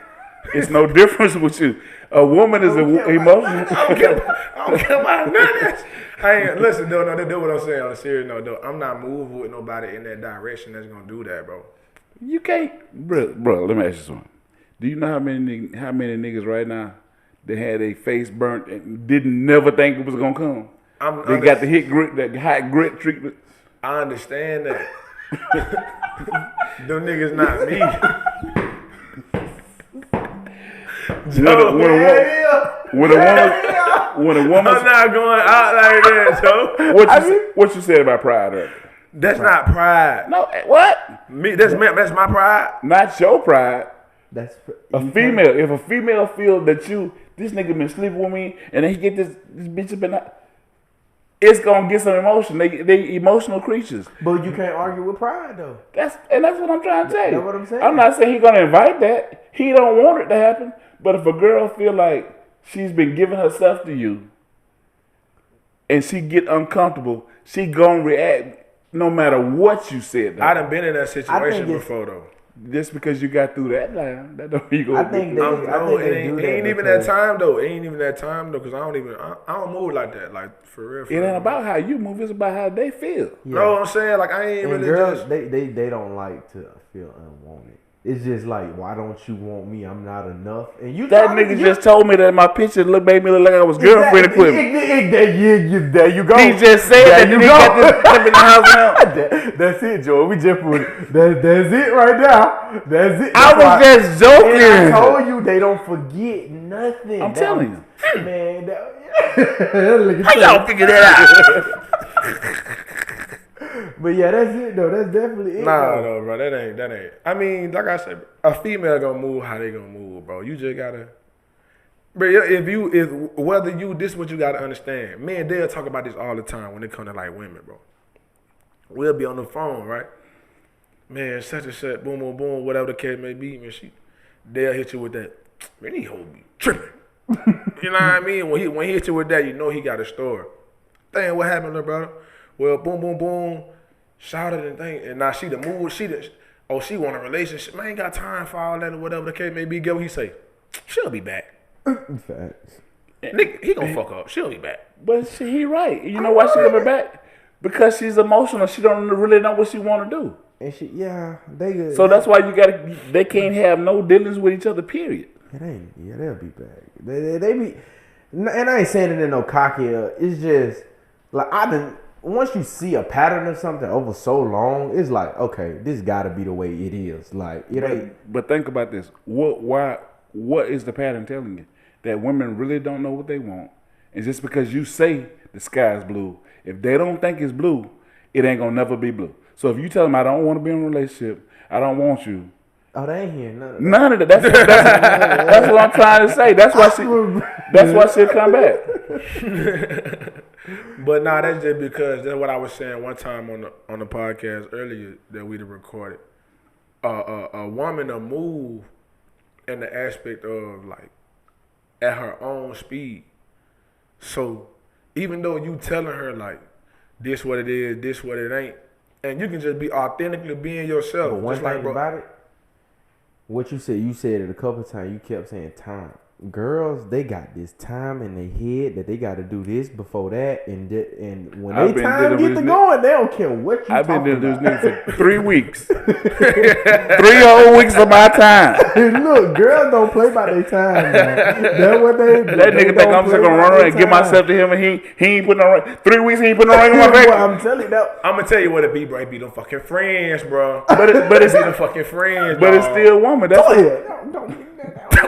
It's no difference with you. A woman is emotional.
I don't care about none of this. Listen, no, that's what I'm saying on a serious note, though. I'm not moving with nobody in that direction that's gonna do that, bro.
You can't, bro. Let me ask you something. Do you know how many niggas right now that had their face burnt and didn't never think it was gonna come? They got the hot grit treatment.
I understand that. Them niggas not me.
When a woman,
I'm not going out like that, Joe.
What you said about pride earlier?
That's not pride.
No, what?
Me, that's my pride.
Not your pride.
That's
A female. If a female feel that this nigga been sleeping with me, and then he get this bitch been, it's gonna get some emotion. They emotional creatures.
But you can't argue with pride though.
That's what I'm trying to tell you.
That's what I'm saying.
I'm not saying he gonna invite that. He don't want it to happen. But if a girl feel like she's been giving herself to you, and she get uncomfortable, she gonna react no matter what you said.
I done been in that situation before though.
just because you got through that line, that don't mean you
I think they
ain't even that time though. It ain't even that time though, cause I don't move like that. Like for real.
It ain't about how you move. It's about how they feel.
Yeah.
No, I'm saying like I ain't
and
really
girls,
just.
they don't like to feel unwanted. It's just like, why don't you want me? I'm not enough. And you
That nigga just told me that my picture made me look like I was girlfriend equipment.
There you go.
He just said that you got this clip in the house now.
That's it, Joe. We just put it. That's it right now. That's it.
I was just joking.
And I told you they don't forget nothing.
I'm telling you.
Man,
How y'all figure that out?
But yeah, that's it though. That's definitely it.
Nah, no, bro. That ain't. I mean, like I said, a female gonna move how they gonna move, bro. You just gotta. But this is what you gotta understand. Men, they'll talk about this all the time when it come to like women, bro. We'll be on the phone, right? Man, such and such, boom, boom, boom, whatever the case may be, man. They'll hit you with that. Man, he hold me tripping. You know what I mean? When he hit you with that, you know he got a story. Dang, what happened, little brother? Well, boom, boom, boom, shouted and thing, and now she the mood, she want a relationship. Man, ain't got time for all that or whatever the case may be. Get what he say? She'll be back.
Facts.
Nigga, he gonna fuck up. She'll be back.
But he right. You know why she coming back? Because she's emotional. She don't really know what she want to do.
And
So that's why they can't have no dealings with each other. Period.
They'll be back. They be, and I ain't saying it in no cocky. It's just like once you see a pattern of something over so long, it's like, okay, this got to be the way it is. Like it ain't.
But think about this. What is the pattern telling you? That women really don't know what they want, and just because you say the sky's blue, if they don't think it's blue, it ain't gonna never be blue. So if you tell them I don't want to be in a relationship, I don't want you.
Oh, they ain't hearing
none of that. That's what I'm trying to say. That's why she'll come back.
But nah, that's just because that's what I was saying one time on the podcast earlier that we recorded. A woman will move in the aspect of like at her own speed. So even though you telling her like this what it is, this what it ain't, and you can just be authentically being yourself.
But one
just
thing
like, bro,
about it, what you said it a couple of times. You kept saying time. Girls, they got this time in their head that they got to do this before that, and when they time get to going, they don't care what you.
I've been dealing with this nigga for 3 weeks, 3 whole weeks of my time.
Look, girls don't play by their time, man. That's what they.
That nigga think I'm just gonna run around and give myself to him, and he ain't putting no ring. 3 weeks he ain't putting no ring on my back.
I'm telling you that.
I'm gonna tell you what it be, bro. It be them fucking friends, bro.
But it's
them fucking friends,
but it's still a woman. That's
don't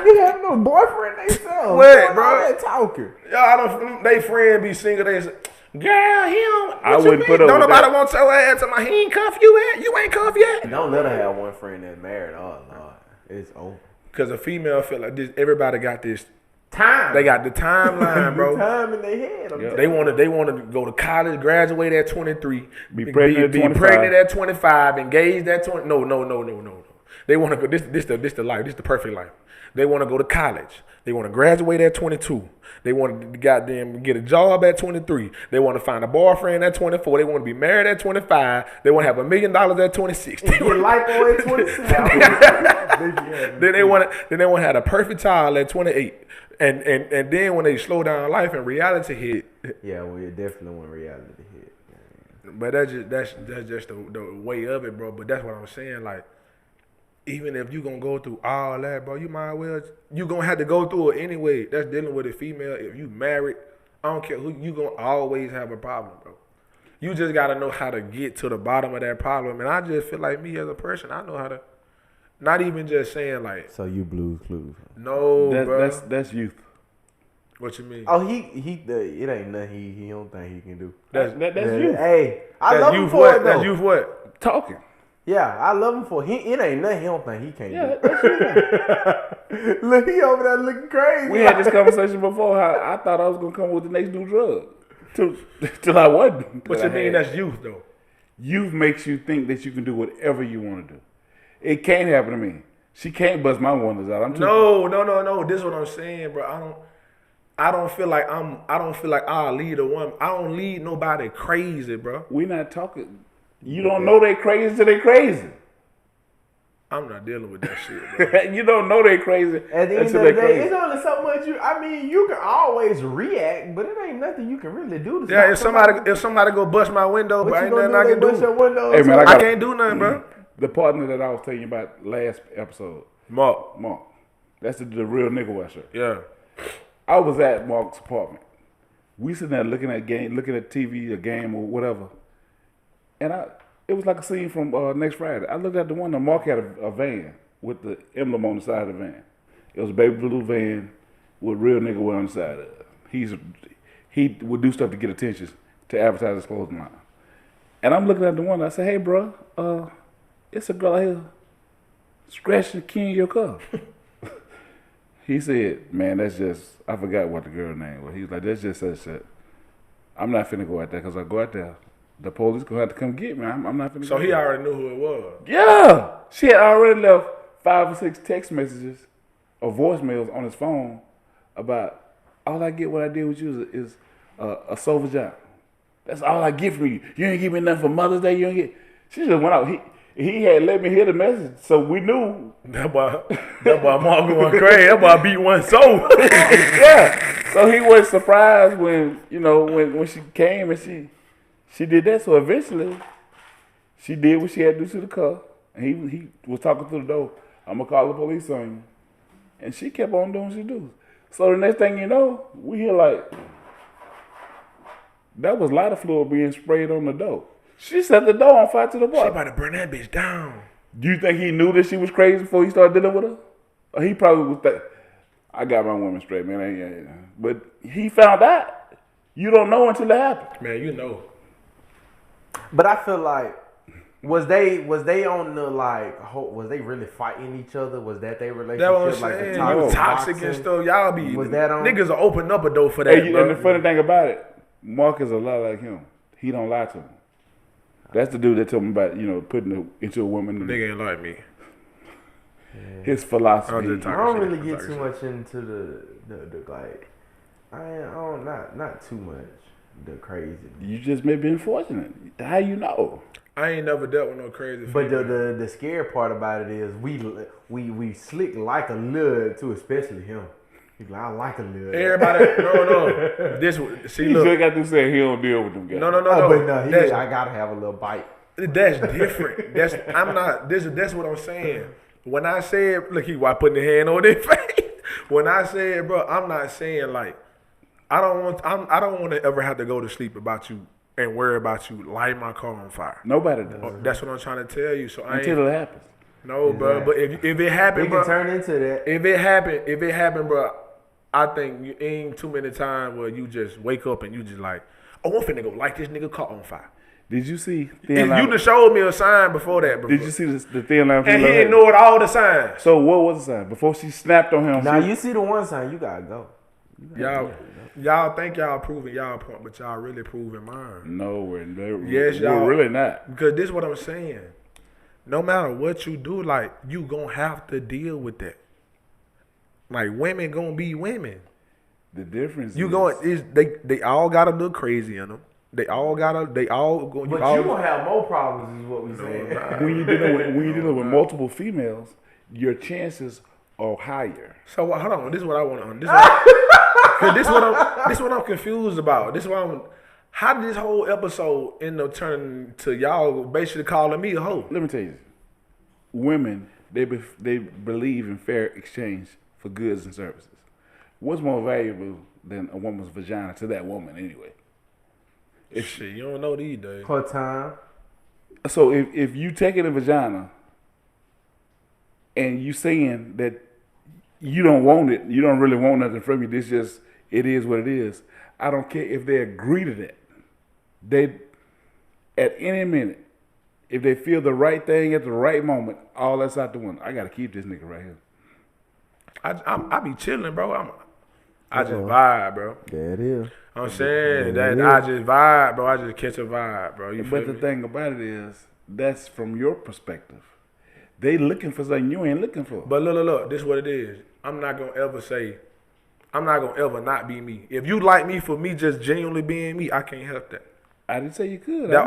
they have no boyfriend themselves.
What, bro?
That talking.
Y'all, they friend be single. They say, girl, him.
I wouldn't put up
Don't
with
nobody
that.
want your ass to my. He ain't cuff you at. You ain't cuff yet.
Don't let her have one friend that's married. Oh Lord, it's over.
Cause a female feel like this. Everybody got this
Time.
They got the timeline, bro.
The time in their head.
Yeah. They want to go to college, graduate at 23,
be pregnant
at 25, engaged at 20. No. They want to go. This the life. This the perfect life. They want to go to college. They want to graduate at 22. They want to goddamn get a job at 23. They want to find a boyfriend at 24. They want to be married at 25. They want to have $1 million at 26.
Get lipo at 26.
Then they want to have a perfect child at 28. And then when they slow down life and reality hit.
Yeah, well, definitely when reality hit.
But that's just the way of it, bro. But that's what I'm saying. Like, even if you gonna go through all that, bro, you might well you gonna have to go through it anyway. That's dealing with a female. If you married, I don't care who, you gonna always have a problem, bro. You just gotta know how to get to the bottom of that problem. And I just feel like me as a person, I know how to. Not even just saying like.
So you Blues Clues?
No, bro.
That's youth.
What you mean?
Oh, it ain't nothing he don't think he can do.
That's youth.
Hey, I love him for it though.
That's youth what?
Talking.
Yeah, I love him for it. It ain't nothing he don't think he can't do.
That's youth.
Look, he over there looking crazy.
We had this conversation before. How I thought I was gonna come with the next new drug, till I wasn't.
What you mean? That's youth though.
Youth makes you think that you can do whatever you want to do. It can't happen to me. She can't bust my wonders out.
No. This is what I'm saying, bro. I don't feel like I'll lead a woman. I don't lead nobody crazy, bro.
We not talking. You don't know they crazy till they crazy.
I'm not dealing with that shit, bro.
You don't know they crazy
At the end of
until
the
they
day,
crazy.
it's only so much you can always react, but it ain't nothing you can really do to
Yeah,
stop
if somebody go bust my window,
what
but
you
ain't
gonna
nothing I
do?
can
They bust
do.
your window.
Hey, man,
I can't do nothing, bro.
The partner that I was telling you about last episode,
Mark.
that's the real nigga washer.
Yeah.
I was at Mark's apartment. We sitting there looking at TV, a game or whatever, and it was like a scene from Next Friday. I looked at the window. Mark had a van with the emblem on the side of the van. It was a baby blue van with real nigga wear on the side of it. He would do stuff to get attention to advertise his clothing line. And I'm looking at the window. I said, "Hey, bro, it's a girl out here scratching the key in your car." He said, "Man, that's just," I forgot what the girl name was. He was like, "That's just such shit. I'm not finna go out there because I go out there, the police gonna have to come get me. I'm not finna
So
go
he
out
already knew who it was.
there." Yeah. She had already left 5 or 6 text messages or voicemails on his phone about, all I get what I did with you is a soul vagina. That's all I get from you. You ain't give me nothing for Mother's Day. You ain't get. She just went out. He had let me hear the message, so we knew.
That boy Mark going crazy. That boy beat one soul.
Yeah. So he was surprised when when she came and she did that. So eventually, she did what she had to do to the car, and he was talking through the door. I'm gonna call the police on you, and she kept on doing what she do. So the next thing you know, we hear like that was lighter fluid being sprayed on the door. She set the door on fire to the
She
boy.
about to burn that bitch down.
Do you think he knew that she was crazy before he started dealing with her? Or he probably was like, I got my woman straight, man. But he found out. You don't know until it happens.
Man, you know.
But I feel like was they on the was they really fighting each other? Was that their relationship?
That what I'm
like
saying.
the
You toxic
boxing?
and stuff. Y'all be
Was that on?
niggas will open up a door for that.
Hey,
bro.
and the funny thing about it, Mark is a lot like him. He don't lie to him. That's the dude that told me about, putting it into a woman.
Nigga ain't like me.
His philosophy.
I'm just
I
talking
don't
shit.
really get
I'm
too
talking
much into the like. I don't not too much the crazy.
You just may be unfortunate. How you know?
I ain't never dealt with no crazy.
But
female.
the scary part about it is we slick like a lid too, especially him. He's like, I like a lid.
Everybody, no. This see
He
look.
just got to say he don't deal with them guys.
No.
But no, I gotta have a little bite.
That's different. That's what I'm saying. When I said, look, he why putting the hand on their face. When I said, bro, I'm not saying like I don't want to ever have to go to sleep about you and worry about you lighting my car on fire.
Nobody does.
That's what I'm trying to tell you. So I
Until
ain't,
it happens.
no, bro. But if it happened,
We
bro,
can turn into that.
if it happened, bro, I think you ain't too many times where you just wake up and you just like, oh, I'm finna go light this nigga car on fire.
Did you see?
You done showed me a sign before that, bro.
Did you see the thin line?
And he ignored all the signs.
So what was the sign? Before she snapped on him.
Now you see the one sign, you gotta go.
Y'all think y'all proving y'all point, but y'all really proving mine.
No,
Yes, y'all.
we're really not.
Because this is what I'm saying. No matter what you do, like, you gonna have to deal with that. Like, women gonna be women.
The difference
You
is,
going is they all got a little crazy in them. They all go.
But you gonna have more problems, is what we saying.
when you're dealing with multiple females, your chances are higher.
So hold on. This is what I want to. This what I'm confused about. This is what I'm. How did this whole episode end up turning to y'all basically calling me a hoe?
Let me tell you, women they believe in fair exchange for goods and services. What's more valuable than a woman's vagina to that woman anyway?
Shit, you don't know these days.
Per time.
So if you taking a vagina and you saying that you don't want it, you don't really want nothing from you, it is what it is. I don't care if they agree to that. They, at any minute, if they feel the right thing at the right moment, all that's out the window. I gotta keep this nigga right here.
I be chilling, bro. I just vibe, bro.
There it is.
I'm saying that I just vibe, bro. I just catch a vibe, bro. You feel
But the
me?
thing about it is, that's from your perspective. They looking for something you ain't looking for.
But look, this is what it is. I'm not gonna ever not be me. If you like me for me just genuinely being me, I can't help that.
I didn't say you could.
That's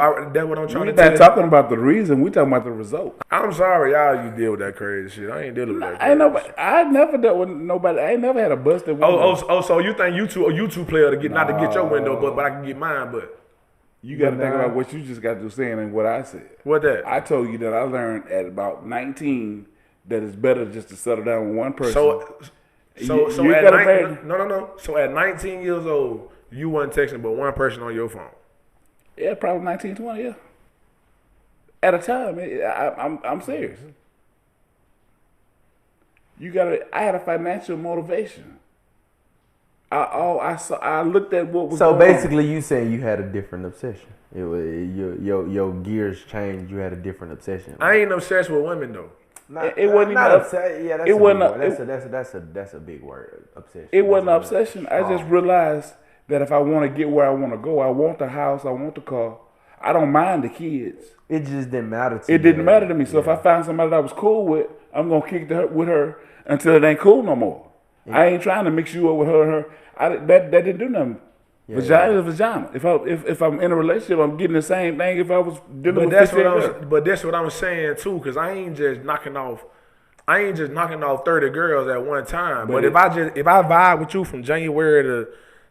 what I'm trying
We're
to tell
not
you.
talking about the reason. We're talking about the result.
I'm sorry, y'all. You deal with that crazy shit. I ain't dealing with that.
I ain't nobody. I never dealt with nobody. I ain't never had a busted window.
So you think you two player to get not to get your window, but I can get mine, but
You got to think about what you just got to saying and what I said.
what that?
I told you that I learned at about 19 that it's better just to settle down with one person.
So
You
at
gotta pay-
no. So at 19 years old, you wasn't texting but one person on your phone.
Yeah, probably 19, 20, yeah. At a time, I'm serious. You gotta. I had a financial motivation. I looked at what was
So
going on.
basically, you saying you had a different obsession. It was your gears changed. You had a different obsession.
I ain't obsessed with women though.
It wasn't
not
even
obsession. Yeah, that's
it
a
wasn't
big
a-
word. That's a big word. Obsession.
It wasn't an
That's a word.
obsession. I just realized that if I want to get where I want to go, I want the house, I want the car. I don't mind the kids.
It just didn't matter to you.
It didn't matter to me. So if I find somebody that I was cool with, I'm gonna kick with her until it ain't cool no more. I ain't trying to mix you up with her. That didn't do nothing. Vagina is vagina. If I'm in a relationship, I'm getting the same thing. If I was dealing with 15 girls.
But that's what I'm saying too, because I ain't just knocking off 30 girls at one time. But if I vibe with you from January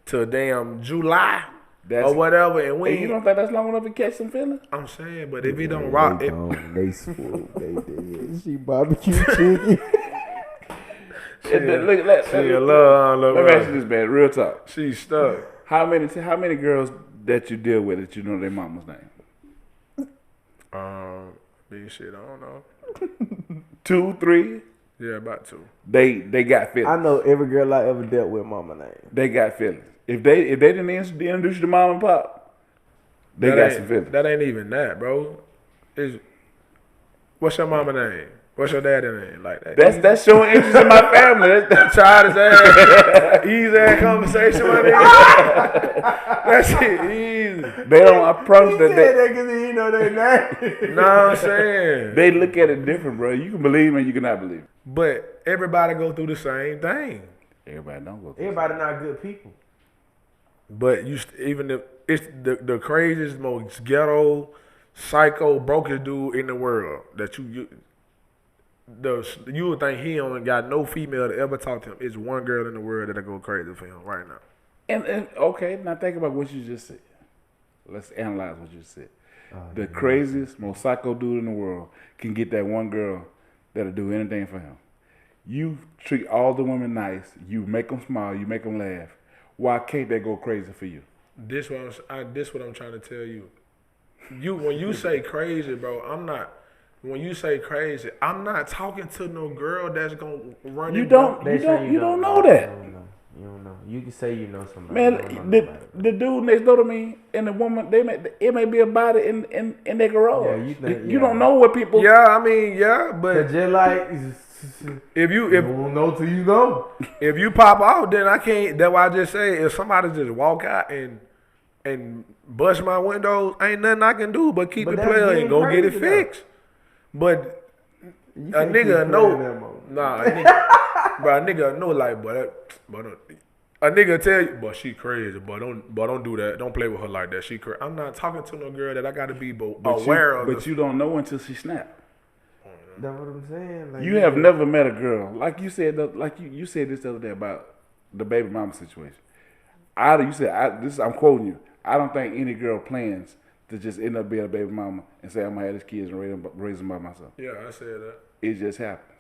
to damn July or whatever, and
Hey, you don't think that's long enough to catch some feelings?
I'm saying, but if it don't rock,
They swoop. They did. She barbecue chicken.
Let me
look,
ask you this, man. Real talk.
she's stuck.
How many girls that you deal with that you know their mama's name?
Big shit, I don't know.
2, 3.
Yeah, about 2.
They got feelings.
I know every girl I ever dealt with, mama name.
They got feelings. If they didn't introduce you to mom and pop, they got some feelings.
That ain't even that, bro. What's your mama name? What's your daddy name? Like that.
That's showing interest in my family. That's
Childish ass, easy ass conversation, my nigga. That shit easy.
they don't approach that.
that because he know their name.
Know what I'm saying?
They look at it different, bro. You can believe me, you cannot believe it.
But everybody go through the same thing.
Everybody don't go through.
Everybody not good people.
But even if it's the craziest, most ghetto, psycho, brokest dude in the world that you would think he only got no female to ever talk to him. It's one girl in the world that'll go crazy for him right now.
And okay, now think about what you just said. Let's analyze what you said. The craziest, most psycho dude in the world can get that one girl that'll do anything for him. You treat all the women nice. You make them smile. You make them laugh. Why can't they go crazy for you?
This what I'm trying to tell you. When you say crazy, bro, when you say crazy, I'm not talking to no girl that's gonna run.
You don't know that.
You don't know. You can say you know somebody.
Man, the dude next door to me and the woman, it may be a body in their garage.
Yeah,
you don't know what people.
Yeah, I mean, yeah, but
just like
if
you don't know till you know.
if you pop out, then I can't. That's why I just say if somebody just walk out and bust my windows, ain't nothing I can do but keep it player and go get it fixed. But a nigga know, a nigga know like, but a nigga tell you, but she crazy, but don't do that. Don't play with her like that. She crazy. I'm not talking to no girl that I gotta be aware of.
But you don't know until she snap.
That's what I'm saying. Like,
You have never met a girl like you said. Like you said this the other day about the baby mama situation. I'm quoting you. I don't think any girl plans to just end up being a baby mama and say I'm gonna have these kids and raise them by myself.
Yeah, I said that.
It just happens.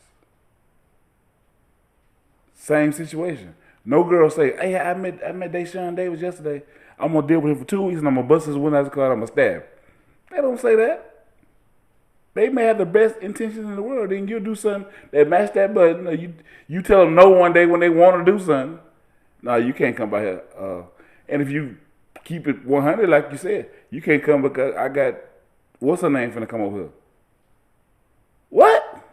Same situation. No girl say, "Hey, I met Deshaun and Devin yesterday. I'm gonna deal with him for 2 weeks and I'm gonna bust his window out of the car. I'm gonna stab him." They don't say that. They may have the best intentions in the world. Then you do something that match that button. You tell them no one day when they want to do something. No, you can't come by here. And if you keep it 100, like you said, you can't come because I got what's her name finna come over here. What?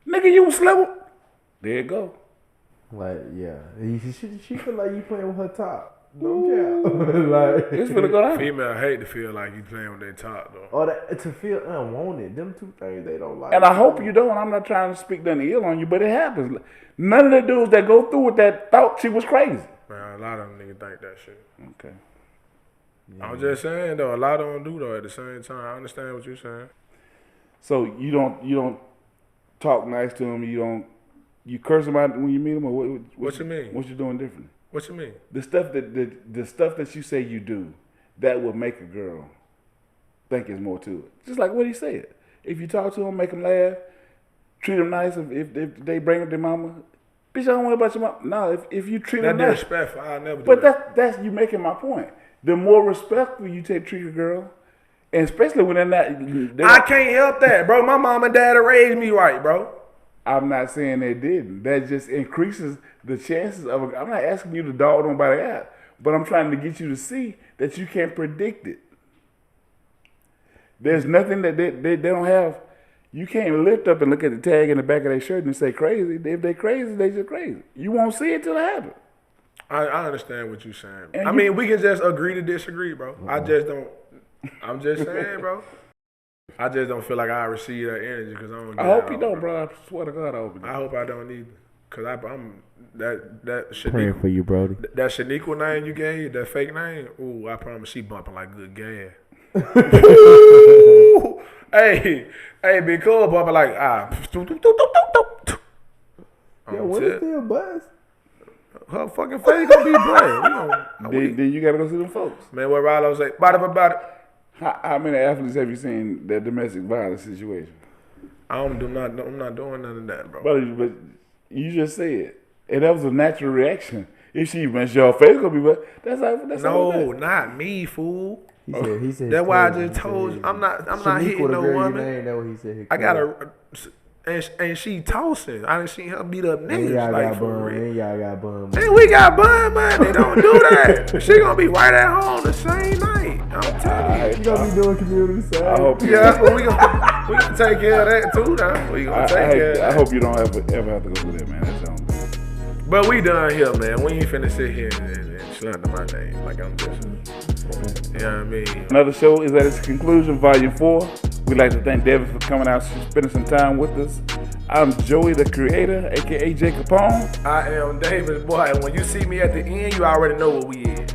Nigga, you slept. There you go.
Like, yeah. She feel like you playing with her top. Don't care. Like,
It's finna go down.
Female hate to feel like you playing with their top though.
or to feel unwanted. Them two things they don't like.
And I hope you don't. I'm not trying to speak nothing ill on you, but it happens. None of the dudes that go through with that thought she was crazy.
Man, a lot of them niggas think that shit.
Okay.
I'm just saying though, a lot of them do though. At the same time, I understand what you're saying.
So you don't talk nice to them. You curse them out when you meet them, or
What you mean?
What you doing differently?
What you mean?
The stuff that you say you do that would make a girl think there's more to it. Just like what he said. If you talk to them, make them laugh, treat them nice. If they bring up their mama, bitch, I don't worry about your mama. No, if you treat them nice,
disrespectful. I never.
But that's you making my point. The more respectful you treat a girl, and especially when
I can't help that, bro. My mom and dad raised me right, bro.
I'm not saying they didn't. That just increases the chances of. I'm not asking you to dog nobody out, but I'm trying to get you to see that you can't predict it. There's nothing that they don't have. You can't lift up and look at the tag in the back of their shirt and say crazy. If they crazy, they just crazy. You won't see it till it happens.
I understand what you're saying. Mean, we can just agree to disagree, bro. I just don't. I'm just saying, bro. I just don't feel like I receive that energy because I don't.
I hope you don't, bro. I swear to God, I hope you don't.
I hope I don't either. Cause I'm that Shaniqua,
praying for you, Brody.
That Shaniqua name you gave, that fake name. Ooh, I promise she bumping like good gas. Hey, be cool, bumping like
Yo, what is there, buzz?
Her fucking face gonna be bright.
Then you gotta go see them folks.
Man, what Rallo say? Body.
How many athletes have you seen that domestic violence situation?
I'm not doing none of that, bro.
But you just said, and that was a natural reaction. If she went, your face gonna be, but that's
no, not me, fool.
He said.
That's why I just told you. I'm not hitting no woman.
That's what he said.
I got a. And she tossing. I done seen her beat up niggas like for real.
And y'all got bum.
Man, we got bun money. Don't do that. She gonna be right at home the same night. I'm telling you.
You gonna be doing community service.
I hope.
Yeah, but we gonna take care of that too, though. We gonna take care of that.
I hope you don't ever have to go through that, man. That sounds good.
But we done here, man. We ain't finna sit here and slander my name like I'm just. You know what I mean?
Another show is at its conclusion, Volume 4. We'd like to thank Devin for coming out and spending some time with us. I'm Joey, the creator, a.k.a. Jay Capone.
I am David, boy. And when you see me at the end, you already know what we is.